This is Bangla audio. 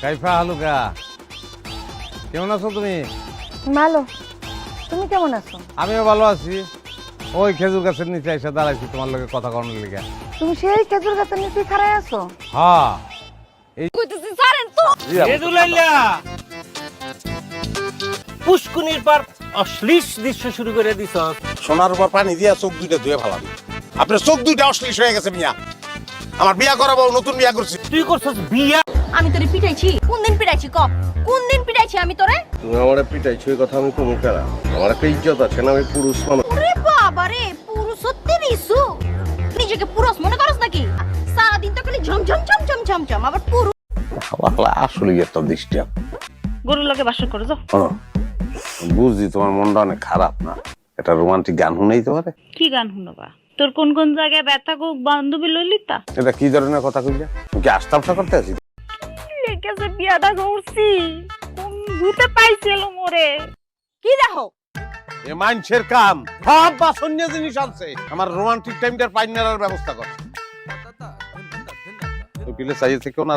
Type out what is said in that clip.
কাইফা হালুকা, কেমন আছো তুমি? ভালো। তুমি কেমন আছো? আমিও ভালো আছি। ওই খেজুর গাছের নিচে এসে দাঁড়াইছি তোমার লগে কথা করানোর লিগে। তুমি সেই খেজুর গাছের নিচে খাড়াই আছো? হ্যাঁ। কইতেছি ছাড়েন তো। রেজুলাইলা পুষ্কুনির পর অশ্লীল দৃশ্য শুরু করে দিছ। সোনার উপর পানি দিয়া চোখ দুইটা ধুয়ে ফেলাবি। আপনার চোখ দুইটা অশ্লীল হয়ে গেছে মিয়া। আমার বিয়া করাবো, নতুন বিয়া করছি। তুই করছস বিয়া? আমি তোরে পিটাইছি? কোন দিন পিটাইছি ক? কোন দিন পিটাইছি আমি তোরে? তুমি আমারে পিটাইছো এই কথা আমি কমু কেনা? আমার একটা ইজ্জত আছে না, আমি পুরুষ মানুষ। ওরে বাবা রে, পুরুষত্বে নিছু। নিজেকে পুরুষ মনে করছ নাকি? সারাদিন তো খালি ঝমঝম ঝমঝম ঝমঝম, আবার পুরুষ। আসলে একটা দৃষ্টি। গরুর লগে বাসর করে যাও। বুঝছি তোমার মনটা অনেক খারাপ না, এটা রোমান্টিক গান শুনেই তো পারে। কি গান শুনবা? তোর কোন কোন জায়গায় ব্যথা গো বান্ধবী ললিতা? এটা কি ধরনের কথা কইলা? তুমি কি আস্তাবসা করতে আছি? লেগেছে বিয়াটা করছি, কোন ভূতে পাইছিল মোরে। কি দেখো? এ মানুষের কাম, সব বাসনীয় জিনিস আনছে। আমার রোমান্টিক টাইমটার পাইনার ব্যবস্থা কর। তো পিলে চাইছে কেউ না